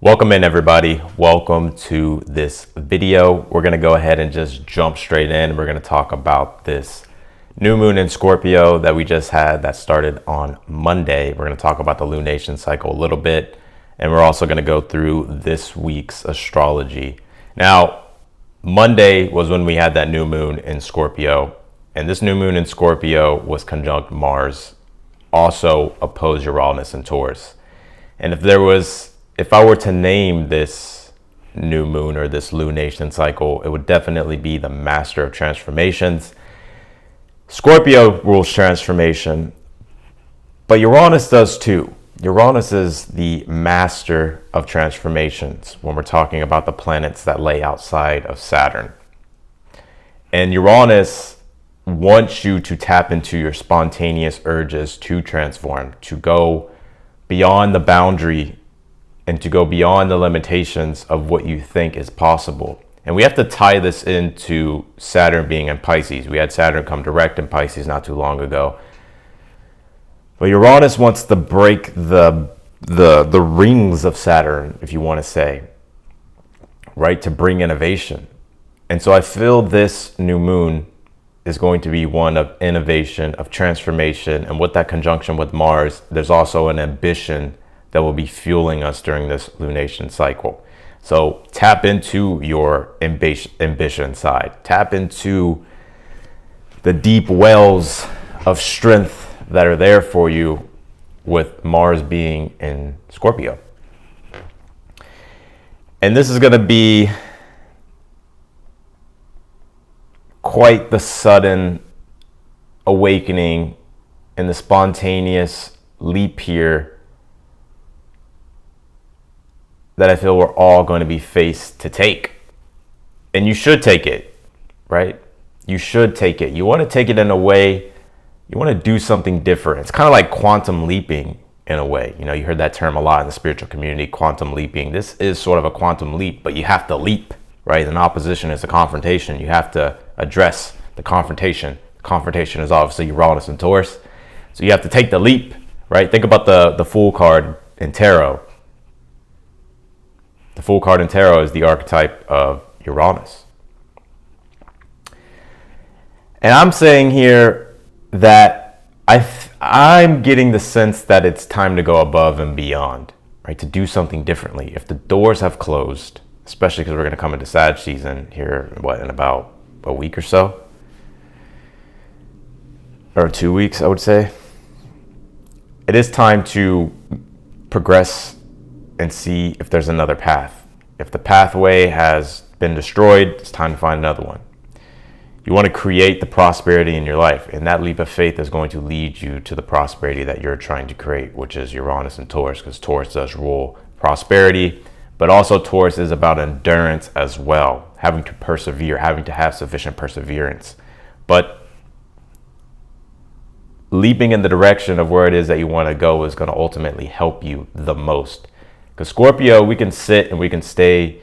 Welcome in, everybody. Welcome to this video. We're going to go ahead and just jump straight in. We're going to talk about this new moon in Scorpio that we just had that started on Monday. We're going to talk about the lunation cycle a little bit, and we're also going to go through this week's astrology. Now, Monday was when we had that new moon in Scorpio, and this new moon in Scorpio was conjunct Mars, also opposed Uranus and Taurus. And if I were to name this new moon or this lunation cycle, it would definitely be the master of transformations. Scorpio rules transformation, but Uranus does too. Uranus is the master of transformations when we're talking about the planets that lay outside of Saturn. And Uranus wants you to tap into your spontaneous urges to transform, to go beyond the boundary and to go beyond the limitations of what you think is possible. And we have to tie this into Saturn being in Pisces. We had Saturn come direct in Pisces not too long ago. But Uranus wants to break the rings of Saturn, if you want to say, right, to bring innovation. And so I feel this new moon is going to be one of innovation, of transformation. And with that conjunction with Mars, there's also an ambition that will be fueling us during this lunation cycle. So tap into your ambition side. Tap into the deep wells of strength that are there for you with Mars being in Scorpio. And this is going to be quite the sudden awakening and the spontaneous leap here that I feel we're all going to be faced to take. And you should take it, right? You should take it. You want to take it in a way, you want to do something different. It's kind of like quantum leaping in a way. You know, you heard that term a lot in the spiritual community, quantum leaping. This is sort of a quantum leap, but you have to leap, right? An opposition is a confrontation. You have to address the confrontation. The confrontation is obviously Uranus and Taurus. So you have to take the leap, right? Think about the Fool card in tarot. The Fool card in tarot is the archetype of Uranus. And I'm saying here that I'm getting the sense that it's time to go above and beyond, right? To do something differently. If the doors have closed, especially because we're going to come into Sag season here, in about a week or so? Or 2 weeks, I would say. It is time to progress and see if there's another path. If the pathway has been destroyed, it's time to find another one. You want to create the prosperity in your life, and that leap of faith is going to lead you to the prosperity that you're trying to create, which is Uranus and Taurus, because Taurus does rule prosperity, but also Taurus is about endurance as well, having to persevere, having to have sufficient perseverance. But leaping in the direction of where it is that you want to go is going to ultimately help you the most. Because Scorpio, we can sit and we can stay. You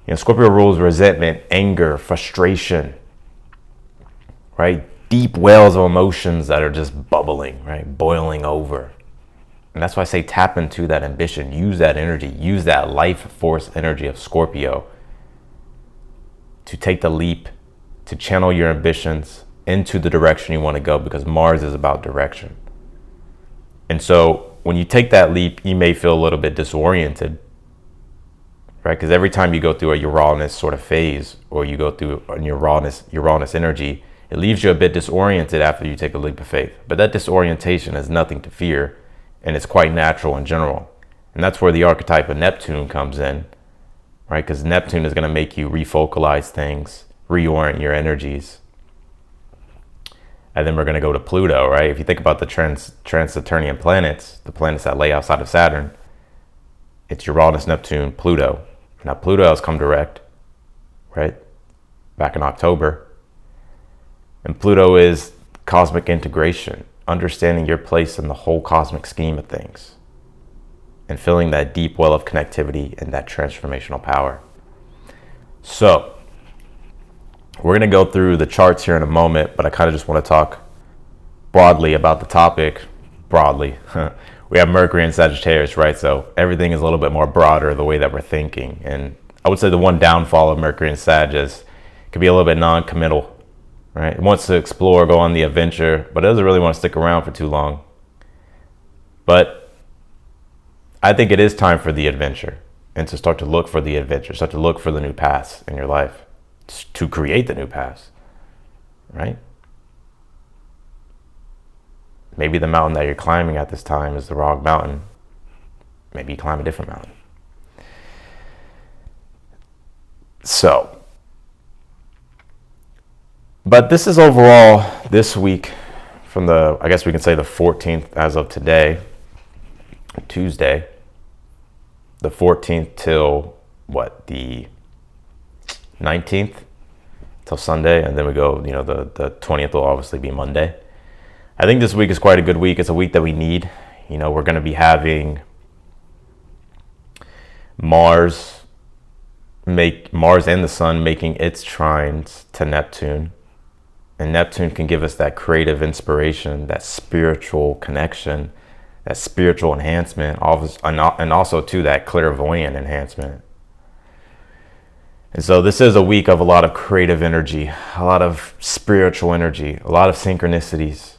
know, Scorpio rules resentment, anger, frustration, right? Deep wells of emotions that are just bubbling, right? Boiling over. And that's why I say tap into that ambition. Use that energy. Use that life force energy of Scorpio to take the leap, to channel your ambitions into the direction you want to go, because Mars is about direction. And so when you take that leap, you may feel a little bit disoriented, right? Because every time you go through a Uranus sort of phase, or you go through a Uranus energy, it leaves you a bit disoriented after you take a leap of faith. But that disorientation is nothing to fear, and it's quite natural in general. And that's where the archetype of Neptune comes in, right? Because Neptune is going to make you refocalize things, reorient your energies. And then we're going to go to Pluto, right? If you think about the trans-Saturnian planets, the planets that lay outside of Saturn, it's Uranus, Neptune, Pluto. Now, Pluto has come direct, right? Back in October. And Pluto is cosmic integration, understanding your place in the whole cosmic scheme of things, and feeling that deep well of connectivity and that transformational power. So, we're going to go through the charts here in a moment, but I kind of just want to talk broadly about the topic. Broadly. We're we have Mercury in Sagittarius, right? So everything is a little bit more broader the way that we're thinking. And I would say the one downfall of Mercury in Sag is it can be a little bit non-committal, right? It wants to explore, go on the adventure, but it doesn't really want to stick around for too long. But I think it is time for the adventure and to start to look for the adventure, start to look for the new paths in your life, to create the new paths, right? Maybe the mountain that you're climbing at this time is the wrong mountain. Maybe you climb a different mountain. So, but this is overall this week from the, I guess we can say the 14th as of today, Tuesday, the 14th till what, the 19th till Sunday, and then we go, you know, the 20th will obviously be Monday. I think this week is quite a good week. It's a week that we need. You know, we're going to be having Mars and the Sun making its trines to Neptune. And Neptune can give us that creative inspiration, that spiritual connection, that spiritual enhancement, and also too that clairvoyant enhancement. And so this is a week of a lot of creative energy, a lot of spiritual energy, a lot of synchronicities.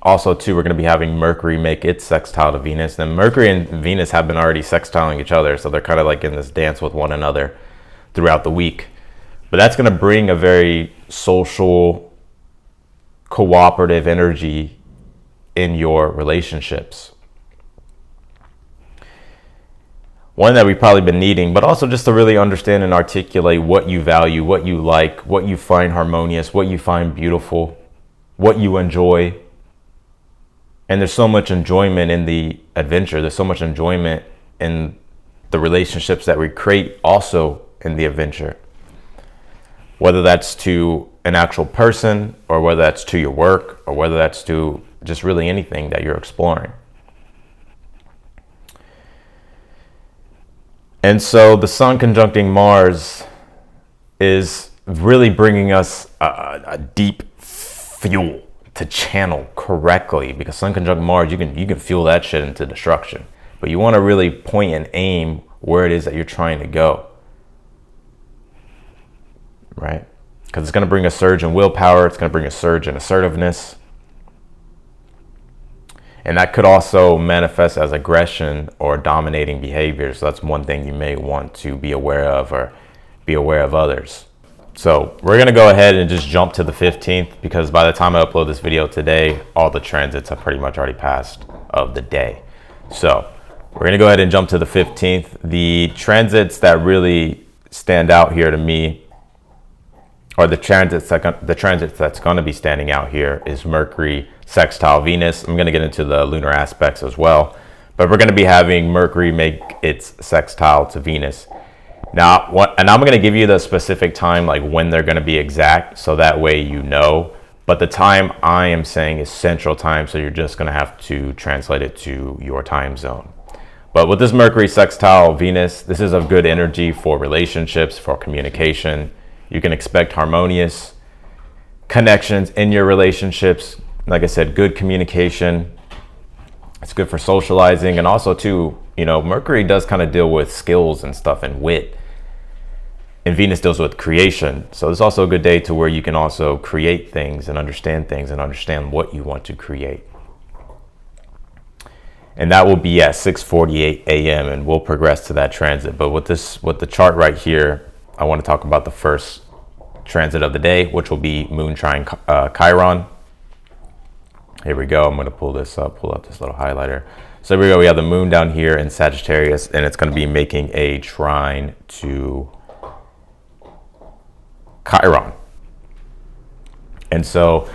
Also, too, we're going to be having Mercury make its sextile to Venus. And Mercury and Venus have been already sextiling each other, so they're kind of like in this dance with one another throughout the week. But that's going to bring a very social, cooperative energy in your relationships. One that we've probably been needing, but also just to really understand and articulate what you value, what you like, what you find harmonious, what you find beautiful, what you enjoy. And there's so much enjoyment in the adventure. There's so much enjoyment in the relationships that we create also in the adventure. Whether that's to an actual person, or whether that's to your work, or whether that's to just really anything that you're exploring. And so the Sun conjuncting Mars is really bringing us a deep fuel to channel correctly, because Sun conjunct Mars, you can fuel that shit into destruction. But you want to really point and aim where it is that you're trying to go, right? Because it's going to bring a surge in willpower. It's going to bring a surge in assertiveness. And that could also manifest as aggression or dominating behavior. So that's one thing you may want to be aware of, or be aware of others. So we're going to go ahead and just jump to the 15th, because by the time I upload this video today, all the transits have pretty much already passed of the day. So we're going to go ahead and jump to the 15th. The transits that really stand out here to me, or the transits that's going to be standing out here, is Mercury sextile Venus. I'm going to get into the lunar aspects as well, but we're going to be having Mercury make its sextile to Venus. Now, and I'm going to give you the specific time, like when they're going to be exact, so that way you know. But the time I am saying is Central Time, so you're just going to have to translate it to your time zone. But with this Mercury sextile Venus, this is a good energy for relationships, for communication. You can expect harmonious connections in your relationships. Like I said, good communication. It's good for socializing, and also too, you know, Mercury does kind of deal with skills and stuff and wit. And Venus deals with creation. So it's also a good day to where you can also create things and understand what you want to create. And that will be at 6:48 a.m. and we'll progress to that transit. But with the chart right here, I want to talk about the first transit of the day, which will be Moon trine Chiron. Here we go. I'm going to pull this up, pull up this little highlighter. So here we go. We have the Moon down here in Sagittarius, and it's going to be making a trine to Chiron. And so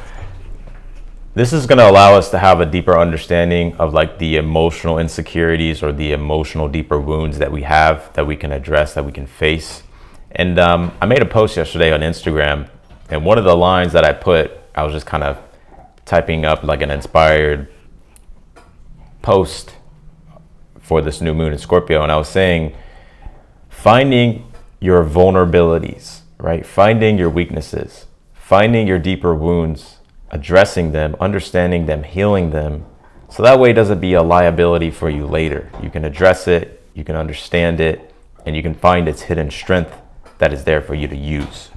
this is going to allow us to have a deeper understanding of like the emotional insecurities or the emotional deeper wounds that we have, that we can address, that we can face. And I made a post yesterday on Instagram, and one of the lines that I put, I was just kind of typing up like an inspired post for this new moon in Scorpio, and I was saying, finding your vulnerabilities, right? Finding your weaknesses, finding your deeper wounds addressing them, understanding them, healing them, so that way it doesn't be a liability for you later. You can address it, you can understand it, and you can find its hidden strength that is there for you to use.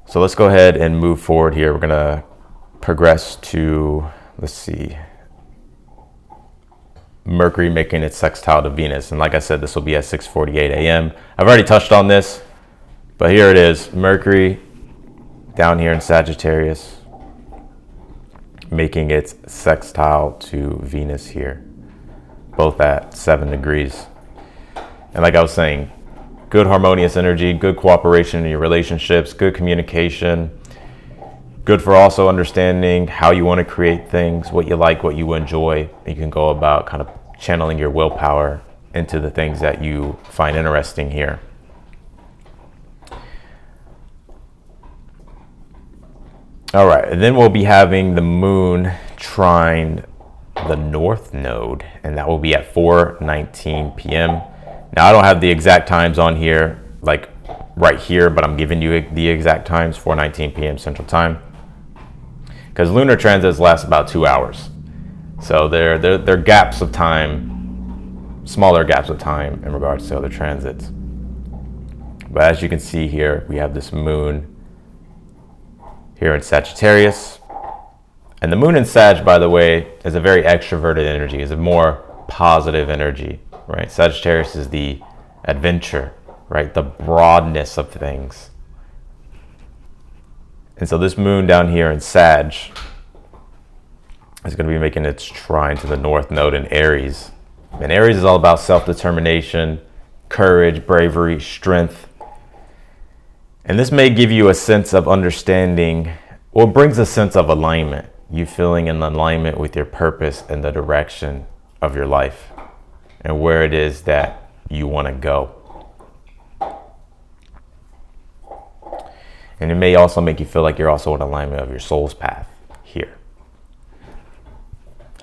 So let's go ahead and move forward here. We're gonna progress to, let's see, Mercury making its sextile to Venus. And like I said, this will be at 6:48 a.m. I've already touched on this, but here it is. Mercury down here in Sagittarius, making its sextile to Venus here, both at 7 degrees. And like I was saying, good harmonious energy, good cooperation in your relationships, good communication, good for also understanding how you want to create things, what you like, what you enjoy. You can go about kind of channeling your willpower into the things that you find interesting here. All right, and then we'll be having the moon trine the north node, and that will be at 4:19 p.m. Now, I don't have the exact times on here, like right here, but I'm giving you the exact times, 4:19 p.m. Central Time, because lunar transits last about 2 hours. So they're gaps of time, smaller gaps of time in regards to other transits. But as you can see here, we have this moon here in Sagittarius. And the moon in Sag, by the way, is a very extroverted energy, is a more positive energy, right? Sagittarius is the adventure, right? The broadness of things. And so this moon down here in Sag is going to be making its trine to the north node in Aries. And Aries is all about self-determination, courage, bravery, strength. And this may give you a sense of understanding, or brings a sense of alignment. You feeling in alignment with your purpose and the direction of your life and where it is that you want to go. And it may also make you feel like you're also in alignment of your soul's path here.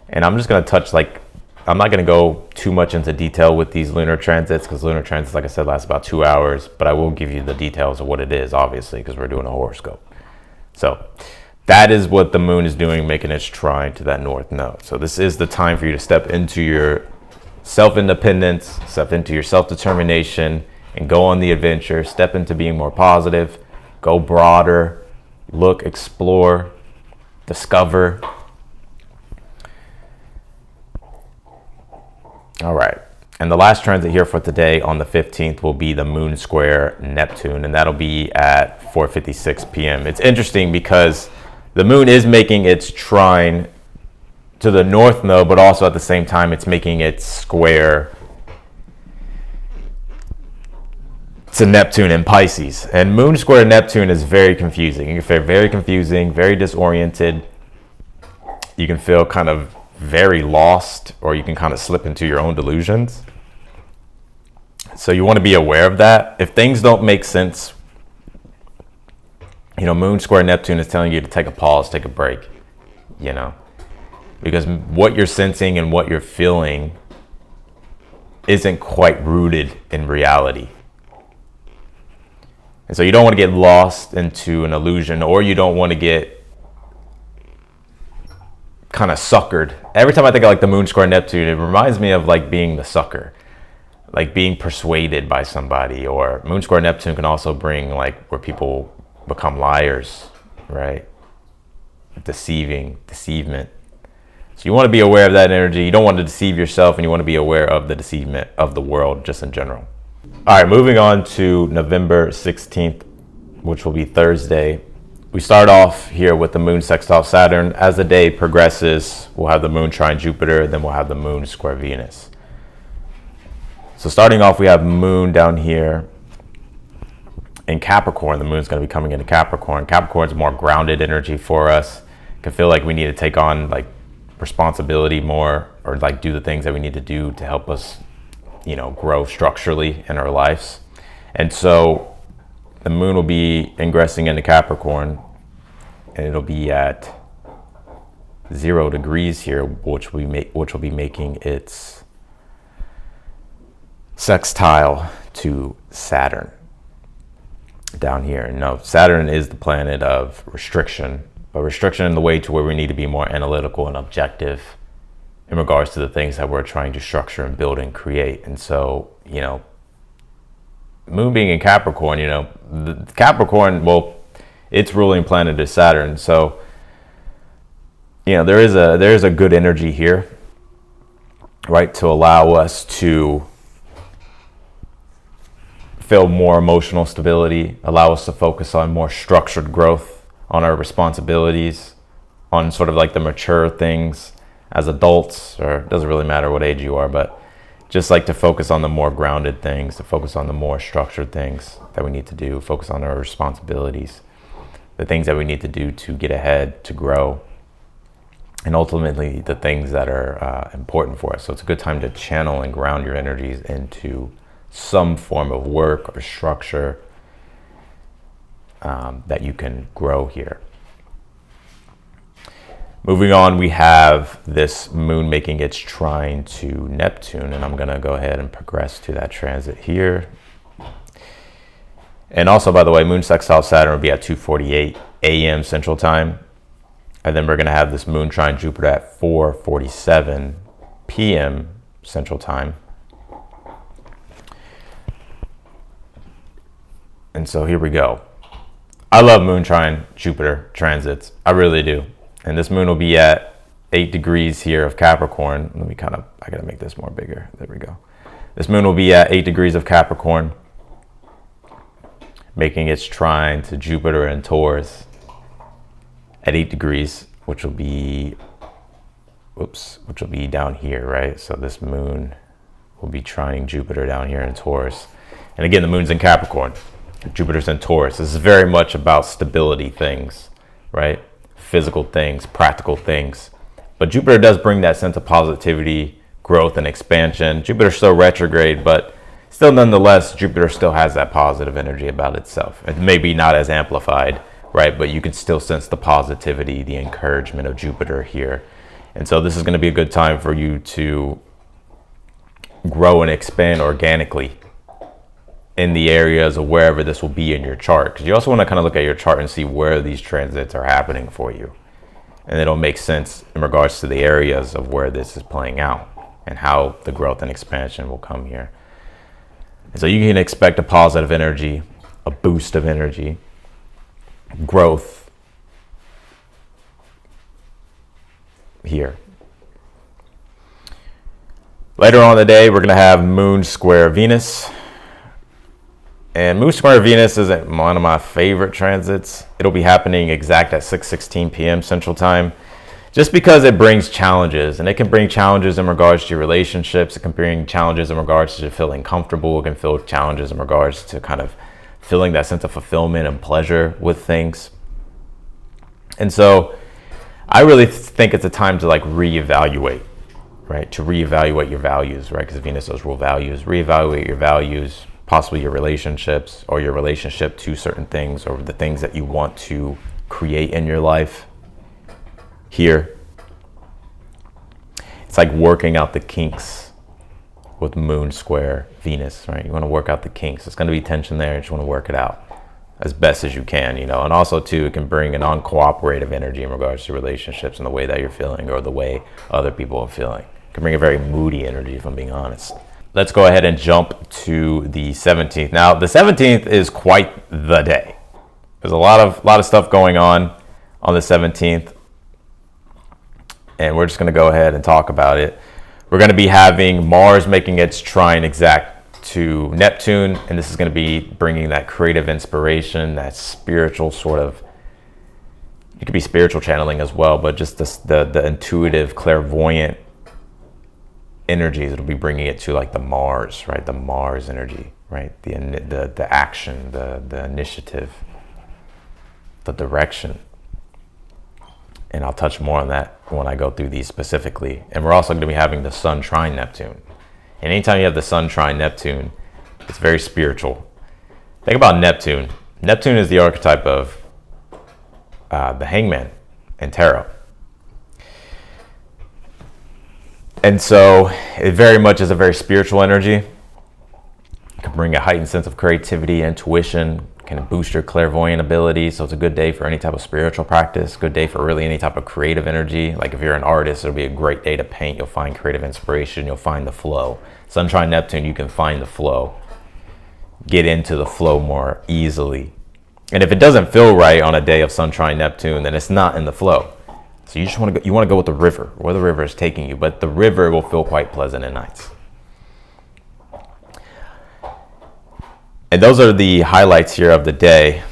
And I'm just going to touch, I'm not going to go too much into detail with these lunar transits, because lunar transits, like I said, last about 2 hours, but I will give you the details of what it is, obviously, because we're doing a horoscope. So that is what the moon is doing, making its trine to that north node. So this is the time for you to step into your self-independence, step into your self-determination, and go on the adventure, step into being more positive, go broader, look, explore, discover. All right. And the last transit here for today on the 15th will be the moon square Neptune, and that'll be at 4:56 p.m. It's interesting because the moon is making its trine to the north node, but also at the same time, it's making its square to Neptune in Pisces. And moon square Neptune is very confusing. You can feel very confusing, very disoriented. You can feel kind of very lost, or you can kind of slip into your own delusions. So you want to be aware of that. If things don't make sense, moon square Neptune is telling you to take a pause, take a break, because what you're sensing and what you're feeling isn't quite rooted in reality. And so you don't want to get lost into an illusion, or you don't want to get kind of suckered. Every time I think of the moon square Neptune, it reminds me of being the sucker, being persuaded by somebody. Or moon square Neptune can also bring where people become liars, right? Deceivement. So you want to be aware of that energy. You don't want to deceive yourself, and you want to be aware of the deceivement of the world just in general. All right, moving on to November 16th, which will be Thursday. We start off here with the moon sextile Saturn. As the day progresses, we'll have the moon trine Jupiter, then we'll have the moon square Venus. So starting off, we have moon down here in Capricorn. The moon's going to be coming into Capricorn. Capricorn's more grounded energy for us. It can feel like we need to take on responsibility more, or do the things that we need to do to help us, grow structurally in our lives. And so the moon will be ingressing into Capricorn, and it'll be at 0 degrees here, which will be making its sextile to Saturn. down here. No, Saturn is the planet of restriction, but restriction in the way to where we need to be more analytical and objective in regards to the things that we're trying to structure and build and create. And so, Moon being in Capricorn, the Capricorn, well, its ruling planet is Saturn. So, there is a good energy here, right, to allow us to feel more emotional stability, allow us to focus on more structured growth, on our responsibilities, on sort of like the mature things as adults, or it doesn't really matter what age you are, but just like to focus on the more grounded things, to focus on the more structured things that we need to do, focus on our responsibilities, the things that we need to do to get ahead, to grow, and ultimately the things that are important for us. So it's a good time to channel and ground your energies into some form of work or structure that you can grow here. Moving on, we have this moon making its trine to Neptune, and I'm going to go ahead and progress to that transit here. And also, by the way, moon sextile Saturn will be at 2:48 a.m. Central Time. And then we're going to have this moon trine Jupiter at 4:47 p.m. Central Time. And so here we go. I love moon trine Jupiter transits. I really do. And this moon will be at 8 degrees here of Capricorn. I got to make this more bigger. There we go. This moon will be at 8 degrees of Capricorn, making its trine to Jupiter and Taurus at 8 degrees, which will be down here, right? So this moon will be trining Jupiter down here in Taurus. And again, the moon's in Capricorn. Jupiter's in Taurus. This is very much about stability things, right? Physical things, practical things. But Jupiter does bring that sense of positivity, growth, and expansion. Jupiter's still retrograde, but still nonetheless, Jupiter still has that positive energy about itself. It may be not as amplified, right? But you can still sense the positivity, the encouragement of Jupiter here. And so this is going to be a good time for you to grow and expand organically in the areas of wherever this will be in your chart, because you also want to kind of look at your chart and see where these transits are happening for you, and it'll make sense in regards to the areas of where this is playing out and how the growth and expansion will come here. And so you can expect a positive energy, a boost of energy, growth here. Later on in the day, we're going to have Moon square Venus. And Moon square Venus is one of my favorite transits. It'll be happening exact at 6:16 p.m. Central Time, just because it brings challenges. And it can bring challenges in regards to your relationships. It can bring challenges in regards to feeling comfortable. It can feel challenges in regards to kind of feeling that sense of fulfillment and pleasure with things. And so I really think it's a time to like reevaluate, right? To reevaluate your values, right? Because Venus does rule values. Reevaluate your values, possibly your relationships or your relationship to certain things or the things that you want to create in your life here. It's like working out the kinks with Moon square Venus, right? You want to work out the kinks. There's going to be tension there. You just want to work it out as best as you can, And also too, it can bring an uncooperative energy in regards to relationships and the way that you're feeling or the way other people are feeling. It can bring a very moody energy, if I'm being honest. Let's go ahead and jump to the 17th. Now, the 17th is quite the day. There's a lot of stuff going on the 17th, and we're just going to go ahead and talk about it. We're going to be having Mars making its trine exact to Neptune, and this is going to be bringing that creative inspiration, that spiritual sort of, it could be spiritual channeling as well, but just the intuitive, clairvoyant energies. It'll be bringing it to like the Mars, right? The Mars energy, right? The action, the initiative, the direction. And I'll touch more on that when I go through these specifically. And we're also going to be having the Sun trine Neptune. And anytime you have the Sun trine Neptune, it's very spiritual. Think about Neptune. Neptune is the archetype of the hangman in tarot. And so it very much is a very spiritual energy. It can bring a heightened sense of creativity, intuition, can boost your clairvoyant ability. So it's a good day for any type of spiritual practice, good day for really any type of creative energy. Like if you're an artist, it'll be a great day to paint. You'll find creative inspiration. You'll find the flow. Sun trine Neptune, you can find the flow. Get into the flow more easily. And if it doesn't feel right on a day of Sun trine Neptune, then it's not in the flow. So you just want to go, you want to go with the river, where the river is taking you. But the river will feel quite pleasant at nights. And those are the highlights here of the day.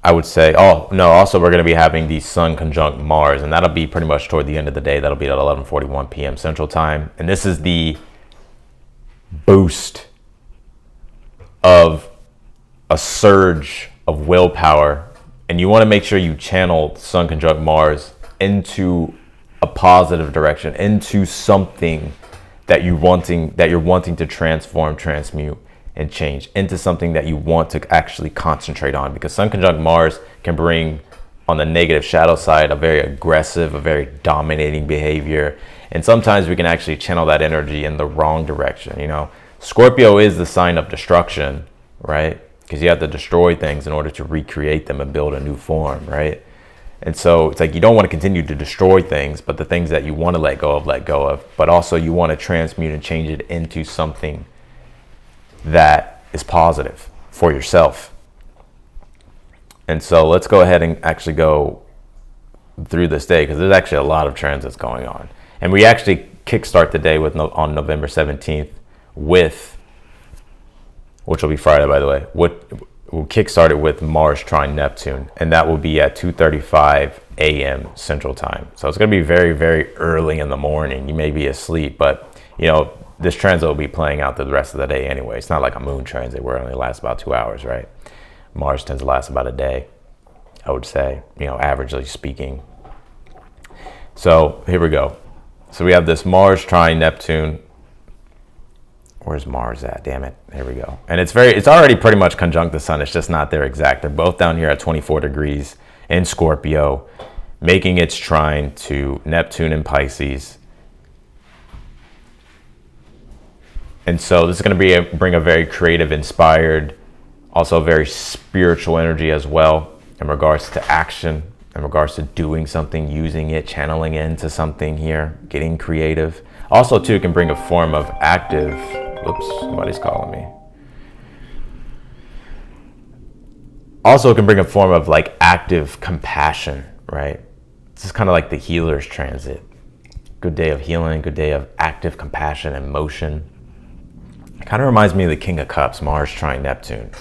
I would say, oh no, also we're going to be having the Sun conjunct Mars, and that'll be pretty much toward the end of the day. That'll be at 11:41 p.m. Central Time. And this is the boost of a surge of willpower, and you want to make sure you channel Sun conjunct Mars into a positive direction, into something that you're wanting to transform, transmute, and change, into something that you want to actually concentrate on. Because Sun conjunct Mars can bring, on the negative shadow side, a very aggressive, a very dominating behavior, and sometimes we can actually channel that energy in the wrong direction. You know, Scorpio is the sign of destruction, right? Because you have to destroy things in order to recreate them and build a new form, right? And so it's like you don't want to continue to destroy things, but the things that you want to let go of, but also you want to transmute and change it into something that is positive for yourself. And so let's go ahead and actually go through this day, because there's actually a lot of transits going on. And we actually kickstart the day with on November 17th with, which will be Friday, by the way. We'll kickstart it with Mars trine Neptune, and that will be at 2:35 a.m. Central Time. So it's going to be very, very early in the morning. You may be asleep, but you know, this transit will be playing out the rest of the day anyway. It's not like a moon transit where it only lasts about 2 hours, right? Mars tends to last about a day, I would say, you know, averagely speaking. So here we go. So we have this Mars trine Neptune. Where's Mars at? Damn it. There we go. And it's already pretty much conjunct the sun. It's just not there exact. They're both down here at 24 degrees in Scorpio, making its trine to Neptune in Pisces. And so this is going to bring a very creative, inspired, also very spiritual energy as well in regards to action, in regards to doing something, using it, channeling it into something here, getting creative. Also, too, it can bring a form of active, oops, somebody's calling me. Also, it can bring a form of like active compassion, right? This is kind of like the healer's transit. Good day of healing, good day of active compassion and motion. It kind of reminds me of the King of Cups, Mars trine Neptune.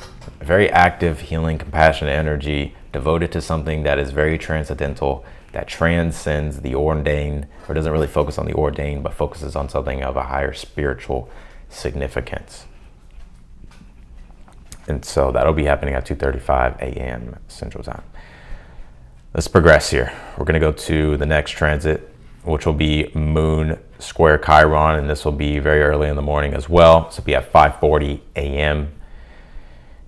A very active, healing, compassionate energy devoted to something that is very transcendental, that transcends the ordained, or doesn't really focus on the ordained, but focuses on something of a higher spiritual significance. And so that'll be happening at 2:35 a.m. Central Time. Let's progress here. We're going to go to the next transit, which will be Moon square Chiron, and this will be very early in the morning as well. So it'll be at 5:40 a.m.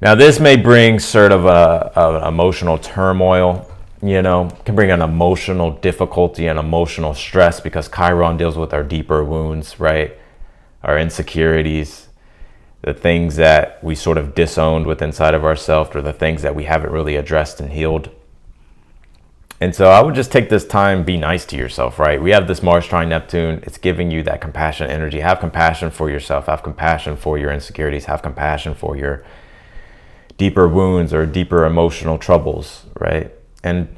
Now this may bring sort of a emotional turmoil, you know, can bring an emotional difficulty and emotional stress, because Chiron deals with our deeper wounds, right? Our insecurities, the things that we sort of disowned with inside of ourselves, or the things that we haven't really addressed and healed. And so I would just take this time, be nice to yourself, right? We have this Mars trine Neptune. It's giving you that compassion energy. Have compassion for yourself. Have compassion for your insecurities. Have compassion for your deeper wounds or deeper emotional troubles, right? And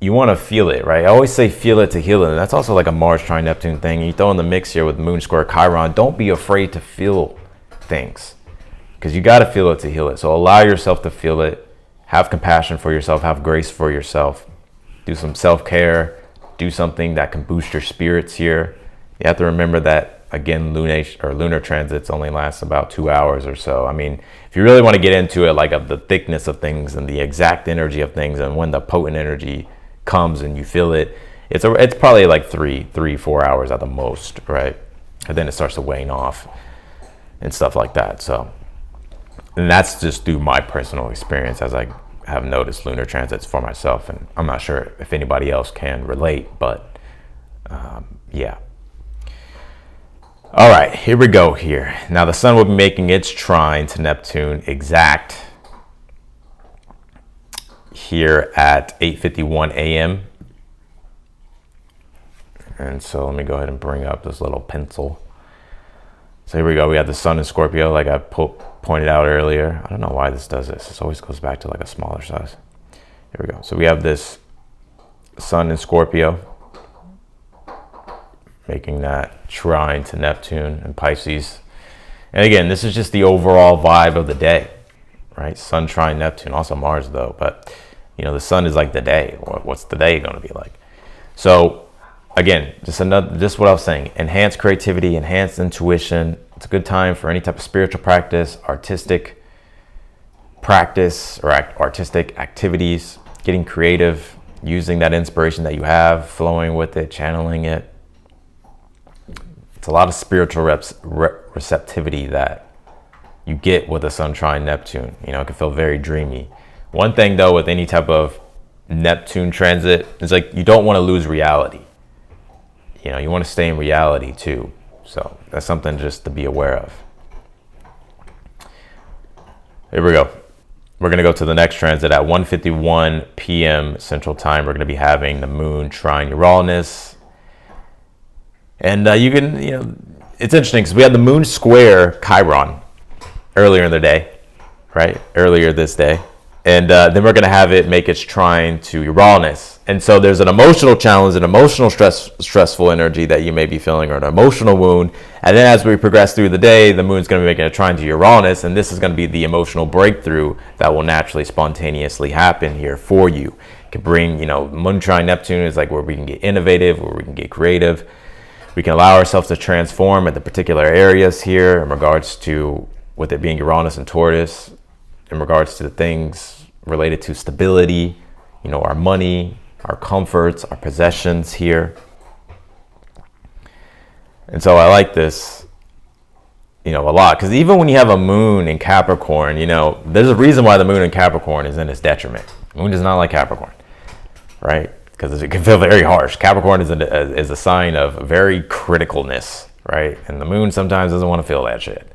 you want to feel it, right? I always say feel it to heal it. And that's also like a Mars trine Neptune thing. You throw in the mix here with Moon square Chiron. Don't be afraid to feel things, because you got to feel it to heal it. So allow yourself to feel it. Have compassion for yourself. Have grace for yourself. Do some self-care, do something that can boost your spirits here. You have to remember that, again, lunar transits only last about 2 hours or so. I mean, if you really want to get into it, like of the thickness of things and the exact energy of things, and when the potent energy comes and you feel it, it's probably like 4 hours at the most, right? And then it starts to wane off and stuff like that. So, and that's just through my personal experience, as I have noticed lunar transits for myself, and I'm not sure if anybody else can relate, but yeah. All right, here we go here. Now the sun will be making its trine to Neptune exact here at 8:51 a.m. And so let me go ahead and bring up this little pencil. So here we go. We have the sun in Scorpio, like I pointed out earlier. I don't know why this does this. This always goes back to like a smaller size. Here we go. So we have this sun in Scorpio, making that trine to Neptune and Pisces. And again, this is just the overall vibe of the day, right? Sun trine Neptune, also Mars though. But you know, the sun is like the day. What's the day going to be like? So again, just what I was saying, enhanced creativity, enhanced intuition. It's a good time for any type of spiritual practice, artistic practice, or artistic activities, getting creative, using that inspiration that you have, flowing with it, channeling it. It's a lot of spiritual receptivity that you get with a sun trine Neptune. You know, it can feel very dreamy. One thing though, with any type of Neptune transit, is like you don't want to lose reality. You know, you want to stay in reality too. So that's something just to be aware of. Here we go. We're going to go to the next transit at 1:51 p.m. Central Time. We're going to be having the moon trine Uranus. And it's interesting because we had the moon square Chiron earlier in the day, right? Earlier this day. And then we're going to have it make its trine to Uranus. And so there's an emotional challenge, an emotional stressful energy that you may be feeling, or an emotional wound. And then as we progress through the day, the moon's going to be making a trine to Uranus. And this is going to be the emotional breakthrough that will naturally, spontaneously happen here for you. It can bring, moon trine Neptune is like where we can get innovative, where we can get creative. We can allow ourselves to transform at the particular areas here in regards to, with it being Uranus and Taurus, in regards to the things related to stability, our money, our comforts, our possessions here. And so I like this, a lot, because even when you have a moon in Capricorn, there's a reason why the moon in Capricorn is in its detriment. The moon does not like Capricorn, right? Because it can feel very harsh. Capricorn is a sign of very criticalness, right? And the moon sometimes doesn't want to feel that shit.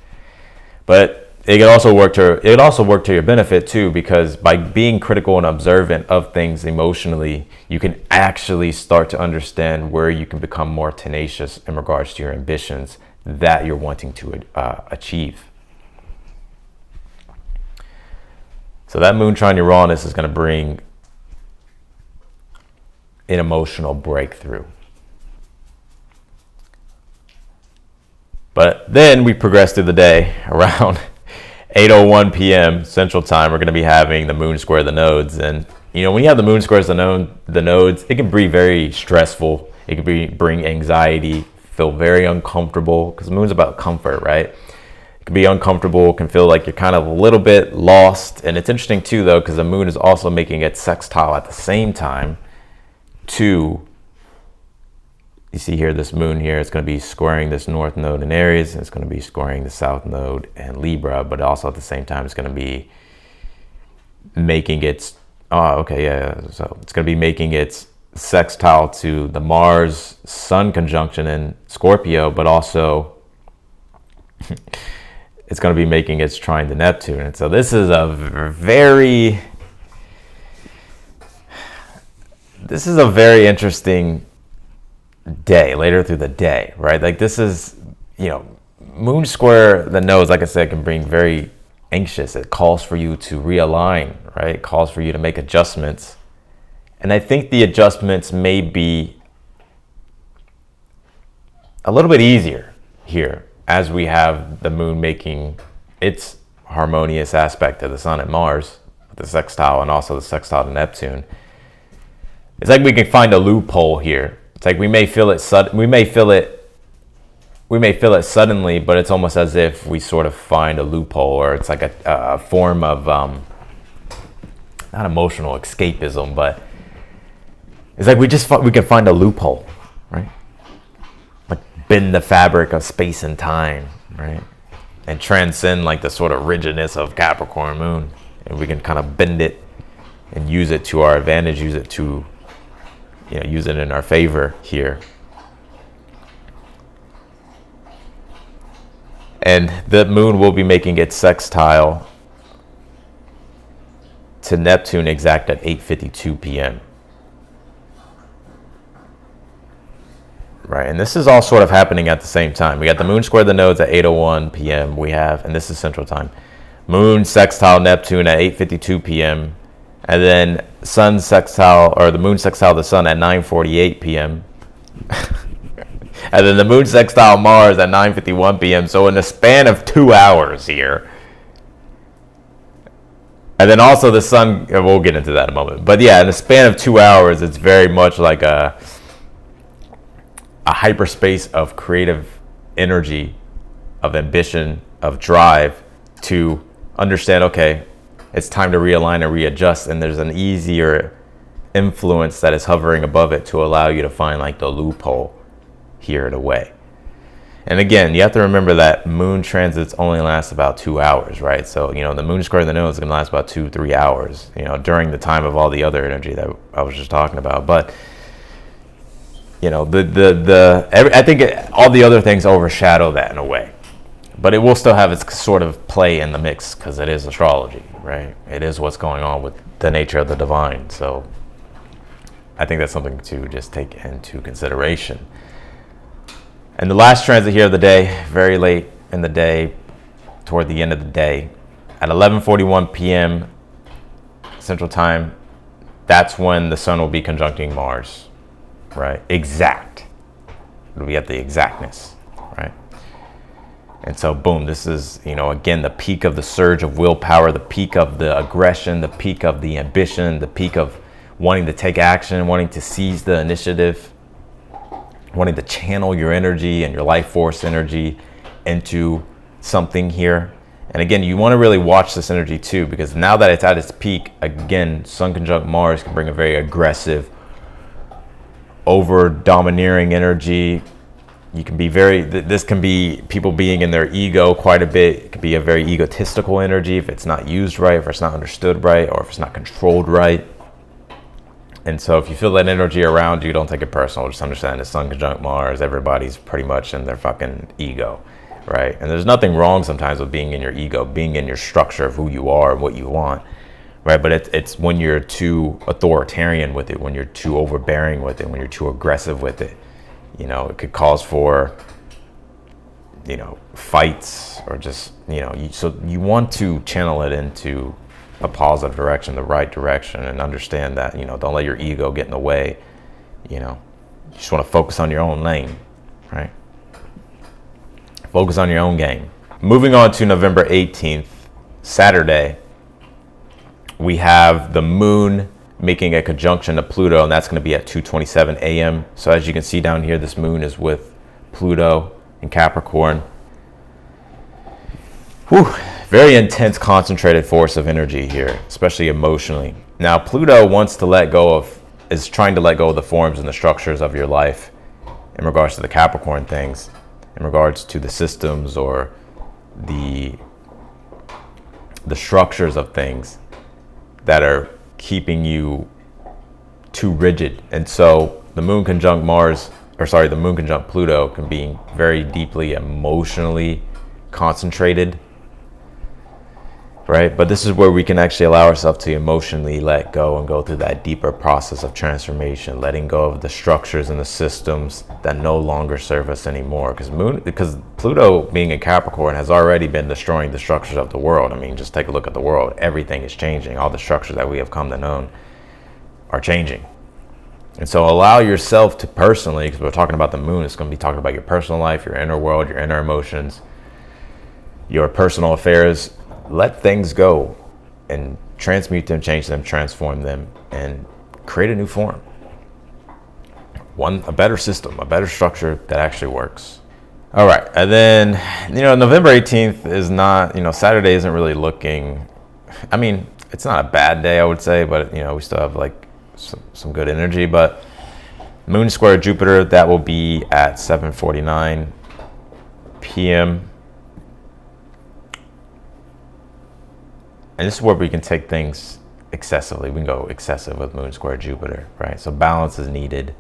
But it can also work to your benefit too, because by being critical and observant of things emotionally, you can actually start to understand where you can become more tenacious in regards to your ambitions that you're wanting to achieve. So that moon trine Uranus is going to bring an emotional breakthrough. But then we progress through the day around 8:01 p.m. Central Time. We're going to be having the moon square the nodes. And, when you have the moon squares the nodes, it can be very stressful. It can bring anxiety, feel very uncomfortable, because the moon's about comfort, right? It can be uncomfortable, can feel like you're kind of a little bit lost. And it's interesting too, though, because the moon is also making its sextile at the same time to, you see here, this moon here, it's going to be squaring this north node in Aries, and it's going to be squaring the south node in Libra, but also at the same time, it's going to be making its, so it's going to be making its sextile to the Mars Sun conjunction in Scorpio, but also it's going to be making its trine to Neptune. And so this is a very interesting day later through the day, right? Like this is, moon square the nodes, like I said, can bring very anxious. It calls for you to realign, right? It calls for you to make adjustments. And I think the adjustments may be a little bit easier here as we have the moon making its harmonious aspect to the sun and Mars, with the sextile and also the sextile to Neptune. It's like we can find a loophole here. It's like we may feel it suddenly, but it's almost as if we sort of find a loophole, or it's like a form of not emotional escapism, but it's like we can find a loophole, right? Like bend the fabric of space and time, right? And transcend like the sort of rigidness of Capricorn moon, and we can kind of bend it and use it to our advantage, use it in our favor here. And the moon will be making its sextile to Neptune exact at 8:52 p.m. Right, and this is all sort of happening at the same time. We got the moon square the nodes at 8:01 p.m. We have, and this is Central Time, moon sextile Neptune at 8:52 p.m. and then sun sextile, or the moon sextile the sun at 9:48 p.m. and then the moon sextile Mars at 9:51 p.m. So in the span of 2 hours here. And then also the sun, we'll get into that in a moment. But yeah, in the span of 2 hours, it's very much like a hyperspace of creative energy, of ambition, of drive to understand, okay, it's time to realign and readjust. And there's an easier influence that is hovering above it to allow you to find like the loophole here in a way. And again, you have to remember that moon transits only last about 2 hours, right? So, the moon square the node is going to last about 2-3 hours, during the time of all the other energy that I was just talking about. But, I think all the other things overshadow that in a way. But it will still have its sort of play in the mix because it is astrology, right? It is what's going on with the nature of the divine. So I think that's something to just take into consideration. And the last transit here of the day, very late in the day, toward the end of the day, at 11:41 p.m. Central Time, that's when the sun will be conjuncting Mars, right? Exact. It'll be at the exactness, right? And so, boom, this is, again, the peak of the surge of willpower, the peak of the aggression, the peak of the ambition, the peak of wanting to take action, wanting to seize the initiative, wanting to channel your energy and your life force energy into something here. And again, you want to really watch this energy too, because now that it's at its peak, again, Sun conjunct Mars can bring a very aggressive, over domineering energy. You can be this can be people being in their ego quite a bit. It can be a very egotistical energy if it's not used right, if it's not understood right, or if it's not controlled right. And so if you feel that energy around you, don't take it personal. Just understand it's Sun conjunct Mars. Everybody's pretty much in their fucking ego, right? And there's nothing wrong sometimes with being in your ego, being in your structure of who you are and what you want, right? But it's when you're too authoritarian with it, when you're too overbearing with it, when you're too aggressive with it, it could cause for, fights or just, so you want to channel it into a positive direction, the right direction, and understand that, don't let your ego get in the way. You just want to focus on your own lane, right? Focus on your own game. Moving on to November 18th, Saturday, we have the moon making a conjunction to Pluto, and that's going to be at 2:27 a.m. So as you can see down here, this moon is with Pluto in Capricorn. Whew. Very intense, concentrated force of energy here, especially emotionally. Now, Pluto is trying to let go of the forms and the structures of your life in regards to the Capricorn things, in regards to the systems or the structures of things that are keeping you too rigid. And so the moon conjunct the moon conjunct Pluto can be very deeply emotionally concentrated, right? But this is where we can actually allow ourselves to emotionally let go and go through that deeper process of transformation, letting go of the structures and the systems that no longer serve us anymore. Because Pluto being in Capricorn has already been destroying the structures of the world. I mean, just take a look at the world. Everything is changing. All the structures that we have come to know are changing. And so allow yourself to personally, because we're talking about the moon, it's going to be talking about your personal life, your inner world, your inner emotions, your personal affairs. Let things go and transmute them, change them, transform them, and create a new form. A better system, a better structure that actually works. All right, and then, November 18th is not, Saturday isn't really looking, it's not a bad day, I would say, but, we still have like some good energy. But moon square Jupiter, that will be at 7:49 p.m. And this is where we can take things excessively. We can go excessive with moon square Jupiter, right? So balance is needed.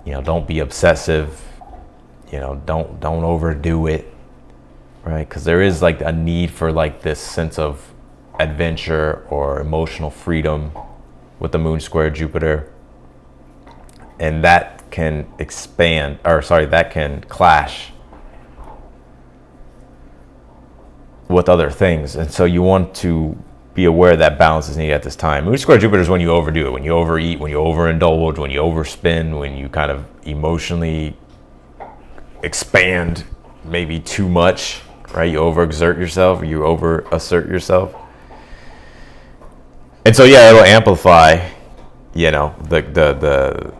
Don't be obsessive. Don't overdo it, right? Because there is like a need for like this sense of adventure or emotional freedom with the moon square Jupiter. And that can that can clash with other things. And so you want to be aware that balance is needed at this time. Moon square Jupiter is when you overdo it, when you overeat, when you overindulge, when you overspend, when you kind of emotionally expand maybe too much, right? You overexert yourself, or you overassert yourself. And so yeah, it'll amplify, the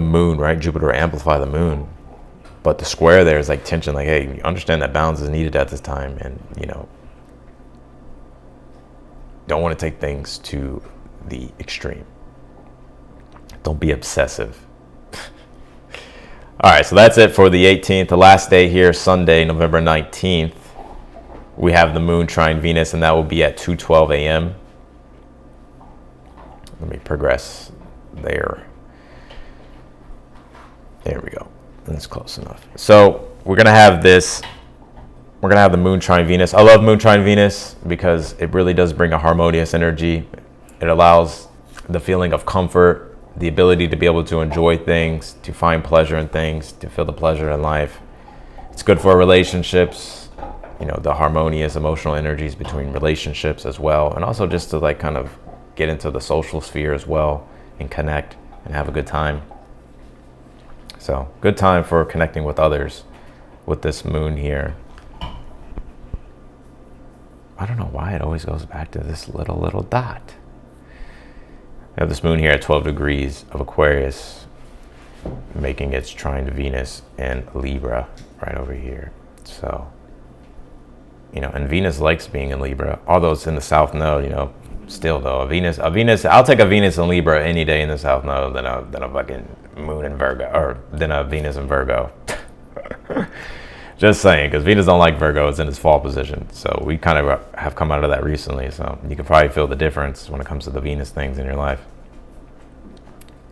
moon, right? Jupiter will amplify the moon. But the square there is like tension, like, hey, you understand that balance is needed at this time, and don't want to take things to the extreme. Don't be obsessive. All right, so that's it for the 18th, the last day here, Sunday, November 19th. We have the moon trine Venus, and that will be at 2:12 a.m. Let me progress there. There we go. That's close enough. So we're going to have this. We're going to have the moon trine Venus. I love moon trine Venus because it really does bring a harmonious energy. It allows the feeling of comfort, the ability to be able to enjoy things, to find pleasure in things, to feel the pleasure in life. It's good for relationships, the harmonious emotional energies between relationships as well. And also just to like kind of get into the social sphere as well and connect and have a good time. So good time for connecting with others with this moon here. I don't know why it always goes back to this little dot. We have this moon here at 12 degrees of Aquarius, making its trine to Venus and Libra right over here. So, and Venus likes being in Libra, although it's in the South Node, still though, a Venus, I'll take a Venus in Libra any day in the South Node than a fucking moon in Virgo, or than a Venus in Virgo. Just saying, because Venus don't like Virgo, it's in its fall position. So we kind of have come out of that recently. So you can probably feel the difference when it comes to the Venus things in your life.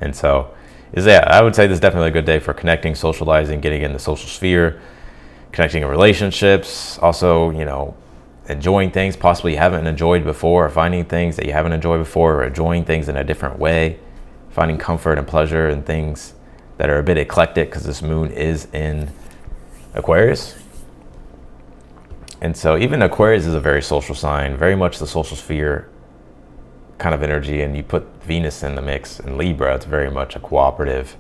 And so, I would say this is definitely a good day for connecting, socializing, getting in the social sphere, connecting in relationships, also, enjoying things possibly you haven't enjoyed before, or finding things that you haven't enjoyed before, or enjoying things in a different way, finding comfort and pleasure in things that are a bit eclectic, because this moon is in Aquarius. And so even Aquarius is a very social sign, very much the social sphere kind of energy, and you put Venus in the mix in Libra, it's very much a cooperative,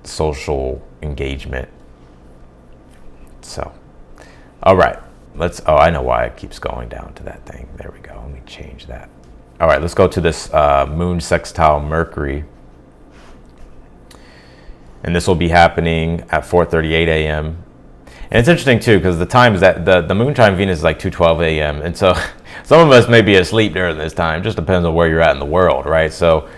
social engagement. So, all right, I know why it keeps going down to that thing. There we go, let me change that. All right, let's go to this moon sextile Mercury. And this will be happening at 4:38 a.m. And it's interesting too, because the time is that the moon trine Venus is like 2:12 a.m. And so some of us may be asleep during this time. Just depends on where you're at in the world, right? So,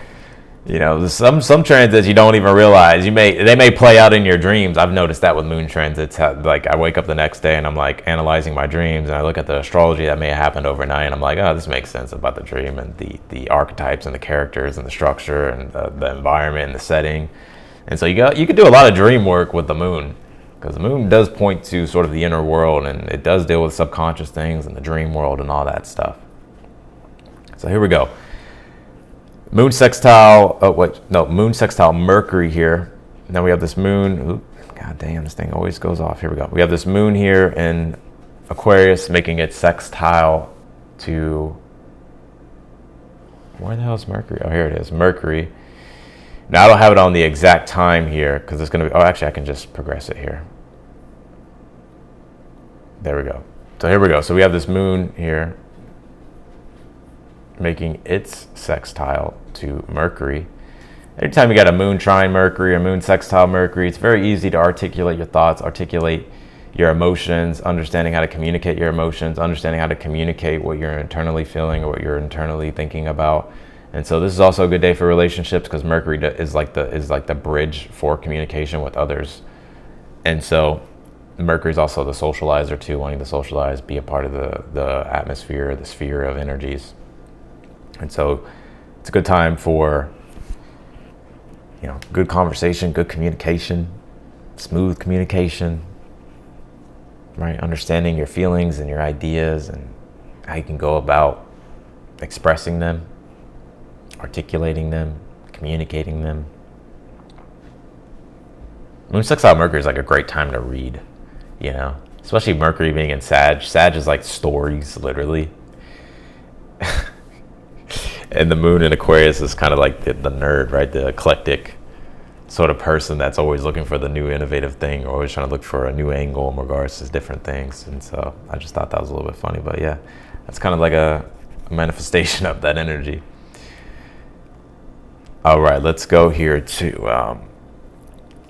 some transits you don't even realize. They may play out in your dreams. I've noticed that with moon transits. Like I wake up the next day and I'm like analyzing my dreams, and I look at the astrology that may have happened overnight, and I'm like, oh, this makes sense about the dream, and the archetypes and the characters and the structure and the environment and the setting. And so you can do a lot of dream work with the moon, because the moon does point to sort of the inner world, and it does deal with subconscious things and the dream world and all that stuff. So here we go. Moon sextile Mercury here. Now we have this moon. God damn, this thing always goes off. Here we go. We have this moon here in Aquarius, making it sextile to, where the hell is Mercury? Oh, here it is, Mercury. Now I don't have it on the exact time here, because it's going to be, actually I can just progress it here. There we go. So here we go. So we have this moon here making its sextile to Mercury. Anytime you got a moon trine Mercury or moon sextile Mercury, it's very easy to articulate your thoughts, articulate your emotions, understanding how to communicate your emotions, understanding how to communicate what you're internally feeling or what you're internally thinking about. And so this is also a good day for relationships, because Mercury is like the bridge for communication with others. And so Mercury is also the socializer too, wanting to socialize, be a part of the atmosphere, the sphere of energies. And so it's a good time for, good conversation, good communication, smooth communication, right? Understanding your feelings and your ideas and how you can go about expressing them, articulating them, communicating them. Moon sextile Mercury is like a great time to read, you know, especially Mercury being in Sag. Sag is like stories, literally. And the moon in Aquarius is kind of like the nerd, right? The eclectic sort of person that's always looking for the new innovative thing, or always trying to look for a new angle in regards to different things. And so I just thought that was a little bit funny, but yeah, that's kind of like a manifestation of that energy. All right, let's go here to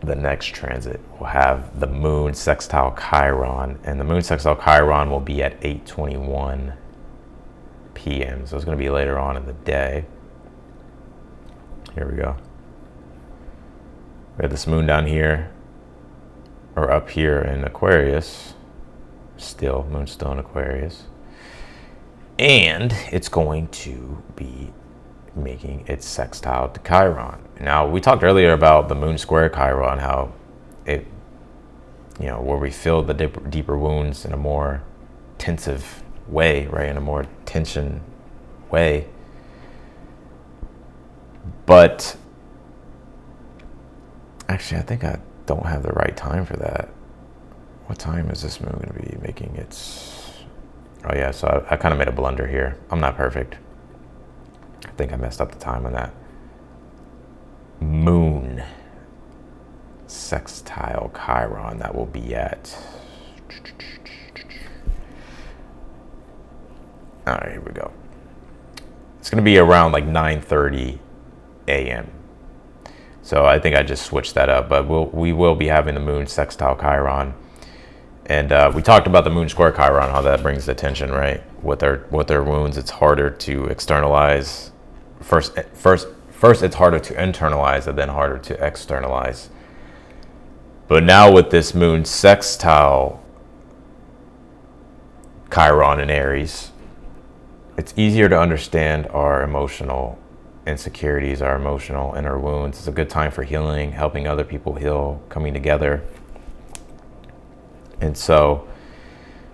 the next transit. We'll have the moon sextile Chiron, and the moon sextile Chiron will be at 8:21 p.m. So it's going to be later on in the day. Here we go. We have this moon down here, or up here in Aquarius. Moon's still in Aquarius. And it's going to be making its sextile to Chiron. Now, we talked earlier about the moon square Chiron, how it, where we feel the deeper wounds in a more tensive way, right? In a more tension way. But actually, I think I don't have the right time for that. What time is this moon going to be making its... Oh yeah, so I kind of made a blunder here. I'm not perfect. I think I messed up the time on that. Moon sextile Chiron, that will be at... All right, here we go. It's going to be around like 9:30 a.m. So I think I just switched that up, but we will be having the moon sextile Chiron. And we talked about the moon square Chiron, how that brings the tension, right? With their wounds, it's harder to externalize. First, it's harder to internalize and then harder to externalize. But now with this moon sextile Chiron in Aries, it's easier to understand our emotional insecurities, our emotional inner wounds. It's a good time for healing, helping other people heal, coming together. And so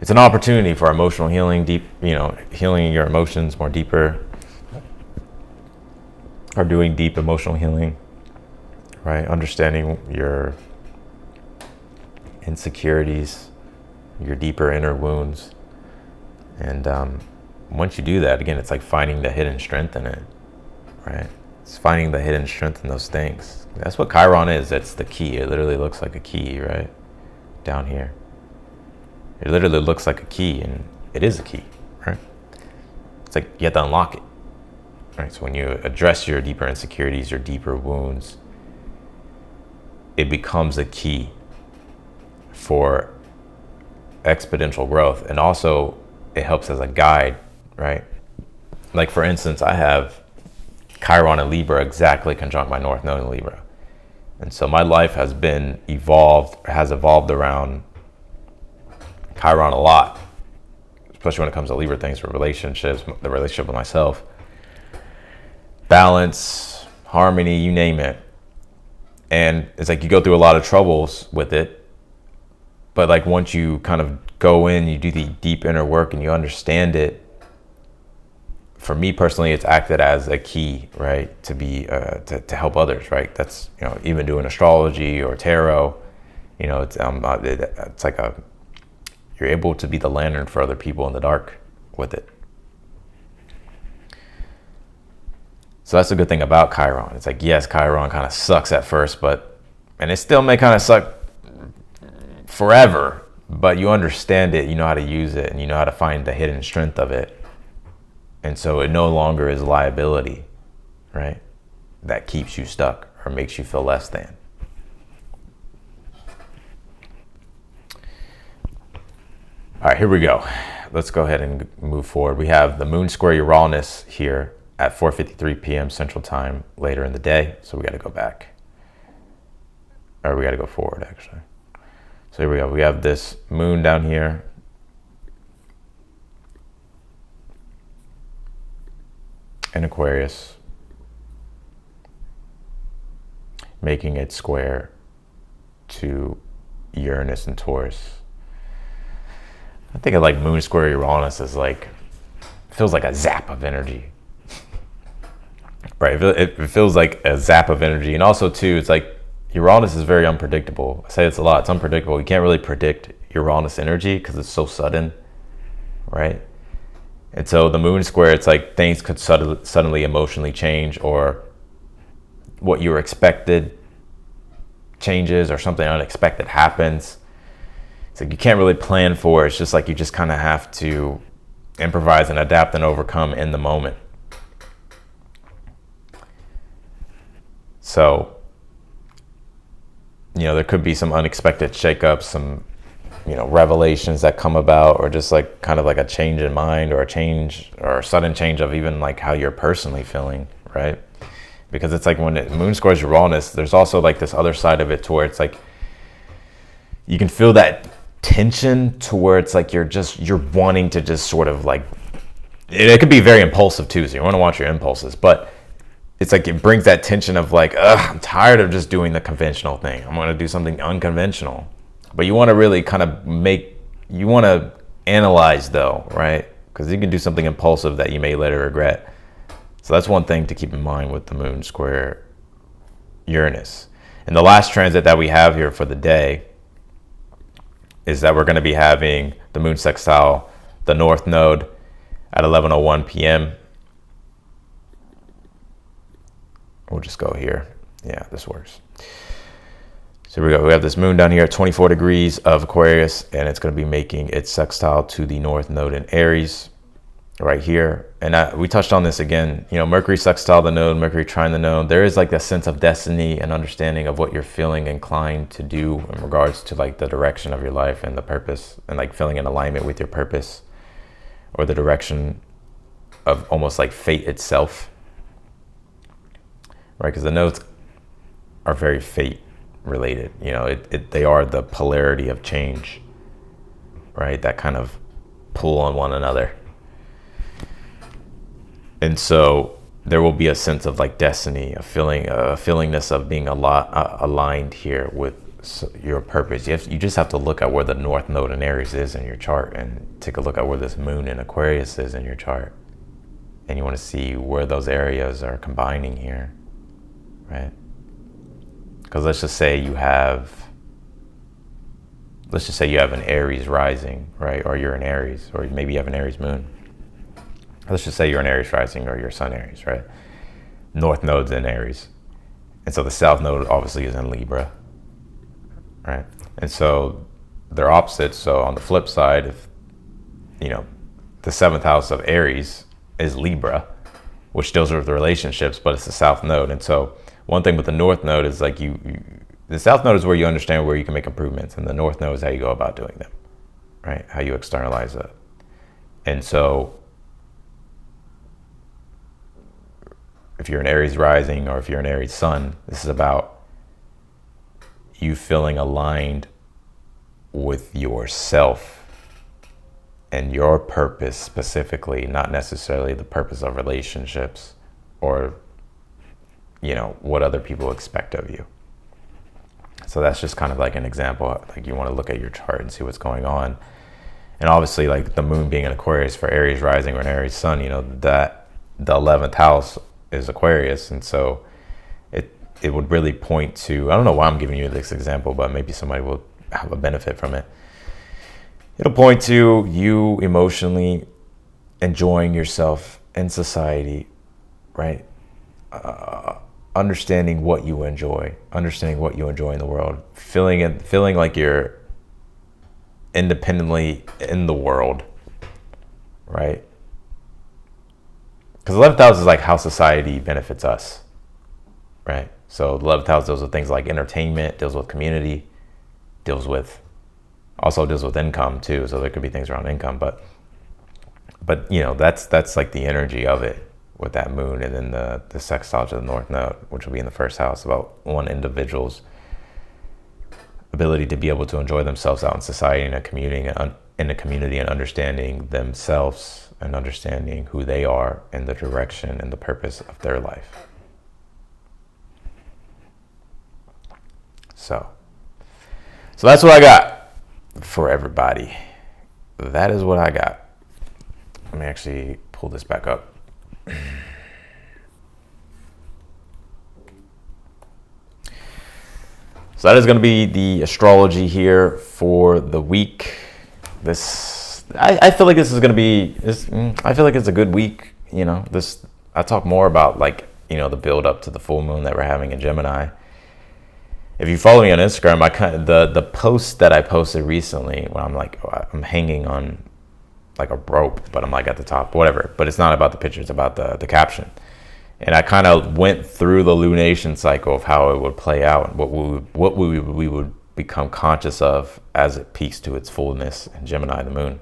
it's an opportunity for emotional healing, healing your emotions more deeper, or doing deep emotional healing, right? Understanding your insecurities, your deeper inner wounds. And once you do that, again, it's like finding the hidden strength in it, right? It's finding the hidden strength in those things. That's what Chiron is. It's the key. It literally looks like a key, right? Down here. It literally looks like a key, and it is a key, right? It's like you have to unlock it, right? So when you address your deeper insecurities, your deeper wounds, it becomes a key for exponential growth. And also it helps as a guide, right? Like for instance, I have Chiron in Libra exactly conjunct my North Node in Libra. And so my life has evolved around Chiron a lot, especially when it comes to Libra things, for relationships, the relationship with myself, balance, harmony, you name it. And it's like you go through a lot of troubles with it, but like once you kind of go in, you do the deep inner work and you understand it. For me personally, it's acted as a key, right, to be to help others, right? That's even doing astrology or tarot, it's like you're able to be the lantern for other people in the dark with it. So that's a good thing about Chiron. It's like, yes, Chiron kind of sucks at first, and it still may kind of suck forever, but you understand it, you know how to use it, and you know how to find the hidden strength of it. And so it no longer is liability, right? That keeps you stuck or makes you feel less than. All right, here we go. Let's go ahead and move forward. We have the moon square Uranus here at 4:53 p.m. Central Time later in the day. So we got to go back. Or we got to go forward, actually. So here we go. We have this moon down here. In Aquarius, making it square to Uranus and Taurus. I think of like moon square Uranus as like, feels like a zap of energy, right? It feels like a zap of energy. And also too, it's like Uranus is very unpredictable. I say it's a lot, it's unpredictable. You can't really predict Uranus energy because it's so sudden, right? And so the moon square, it's like things could suddenly emotionally change, or what you were expected changes, or something unexpected happens. It's like you can't really plan for it. It's just like you just kind of have to improvise and adapt and overcome in the moment. So, there could be some unexpected shakeups, some, revelations that come about, or just like kind of like a change in mind, or a sudden change of even like how you're personally feeling, right? Because it's like when moon squares Uranus, there's also like this other side of it to where it's like you can feel that tension to where it's like you're wanting to just sort of like, it could be very impulsive too, so you want to watch your impulses, but it's like it brings that tension of like, I'm tired of just doing the conventional thing. I'm going to do something unconventional. But you want to really kind of you want to analyze though, right? Because you can do something impulsive that you may later regret. So that's one thing to keep in mind with the moon square Uranus. And the last transit that we have here for the day is that we're going to be having the moon sextile the north node at 11:01 p.m. We'll just go here. Yeah, this works. So here we go. We have this moon down here at 24 degrees of Aquarius, and it's going to be making its sextile to the north node in Aries right here. And we touched on this again, Mercury sextile the node, Mercury trine the node. There is like a sense of destiny and understanding of what you're feeling inclined to do in regards to like the direction of your life and the purpose, and like feeling in alignment with your purpose, or the direction of almost like fate itself, right? Because the nodes are very fate related. They are the polarity of change, right? That kind of pull on one another. And so there will be a sense of like destiny, a feelingness of being a lot aligned here with your purpose. You just have to look at where the north node in Aries is in your chart, and take a look at where this moon in Aquarius is in your chart. And you want to see where those areas are combining here, right? Because let's just say you have an Aries rising, right? Or you're an Aries, or maybe you have an Aries moon. Let's just say you're an Aries rising, or you're Sun Aries, right? North node's in Aries. And so the south node obviously is in Libra, right? And so they're opposites. So on the flip side, if, the 7th house of Aries is Libra, which deals with the relationships, but it's the south node. And so one thing with the north node is like the south node is where you understand where you can make improvements, and the north node is how you go about doing them, right? How you externalize it. And so if you're an Aries rising, or if you're an Aries sun, this is about you feeling aligned with yourself and your purpose specifically, not necessarily the purpose of relationships or what other people expect of you. So that's just kind of like an example. Like you want to look at your chart and see what's going on. And obviously like the moon being in Aquarius for Aries rising or an Aries sun, that the 11th house is Aquarius. And so it would really point to, I don't know why I'm giving you this example, but maybe somebody will have a benefit from it. It'll point to you emotionally enjoying yourself in society, right? Understanding what you enjoy in the world, feeling like you're independently in the world, right? Because the 11th house is like how society benefits us, right? So the 11th house deals with things like entertainment, deals with community, also deals with income too. So there could be things around income, but that's like the energy of it with that moon, and then the sextile to the north node, which will be in the first house, about one individual's ability to be able to enjoy themselves out in society and in a community, and understanding themselves and understanding who they are and the direction and the purpose of their life. So that's what I got for everybody. that is what I got. Let me actually pull this back up. So that is going to be the astrology here for the week. I feel like this is going to be, I feel like it's a good week. You know, I talk more about like, you know, the build up to the full moon that we're having in Gemini. If you follow me on Instagram, the post that I posted recently when I'm hanging on like a rope, but I'm like at the top, whatever. But it's not about the picture, it's about the caption. And I kind of went through the lunation cycle of how it would play out and what we would become conscious of as it peaks to its fullness in Gemini, the moon.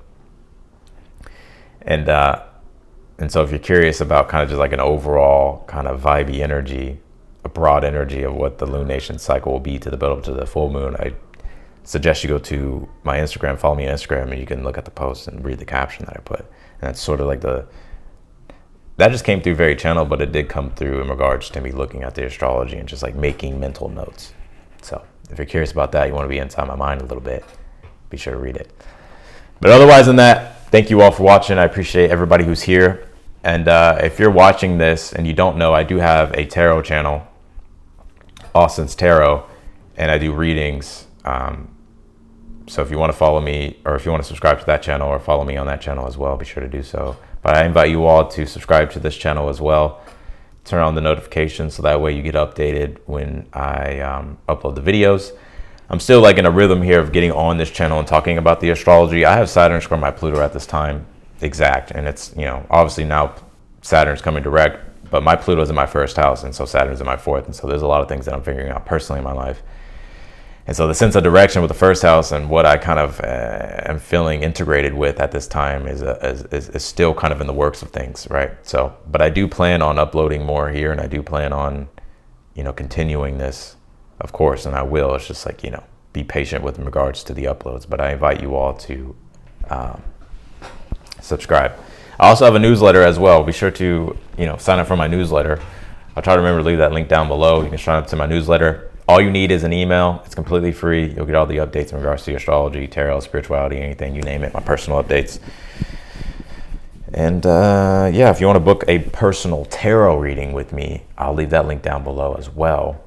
And so if you're curious about kind of just like an overall kind of vibey energy, a broad energy of what the lunation cycle will be to the build up to the full moon, I suggest you go to my Instagram, follow me on Instagram, and you can look at the post and read the caption that I put. And that's sort of like that just came through very channel, but it did come through in regards to me looking at the astrology and just like making mental notes. So if you're curious about that, you want to be inside my mind a little bit, be sure to read it. But otherwise than that, thank you all for watching. I appreciate everybody who's here. And if you're watching this and you don't know, I do have a tarot channel, Austin's Tarot, and I do readings. So if you want to follow me, or if you want to subscribe to that channel or follow me on that channel as well, be sure to do so. But I invite you all to subscribe to this channel as well. Turn on the notifications so that way you get updated when I upload the videos. I'm still like in a rhythm here of getting on this channel and talking about the astrology. I have Saturn square my Pluto at this time exact, and it's, you know, obviously now Saturn's coming direct, but my Pluto's in my first house, and so Saturn's in my fourth, and so there's a lot of things that I'm figuring out personally in my life. And so the sense of direction with the first house and what I kind of am feeling integrated with at this time is still kind of in the works of things, right? So, but I do plan on uploading more here, and I do plan on, you know, continuing this, of course, and I will. It's just like, you know, be patient with regards to the uploads. But I invite you all to subscribe. I also have a newsletter as well. Be sure to, you know, sign up for my newsletter. I'll try to remember to leave that link down below. You can sign up to my newsletter. All you need is an email. It's completely free. You'll get all the updates in regards to astrology, tarot, spirituality, anything, you name it, my personal updates. And yeah, if you want to book a personal tarot reading with me, I'll leave that link down below as well.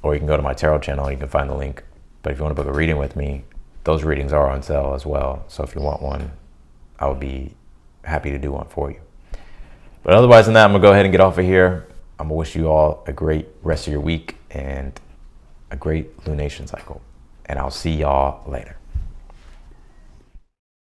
Or you can go to my tarot channel and you can find the link. But if you want to book a reading with me, those readings are on sale as well. So if you want one, I would be happy to do one for you. But otherwise than that, I'm going to go ahead and get off of here. I'm going to wish you all a great rest of your week and a great lunation cycle. And I'll see y'all later.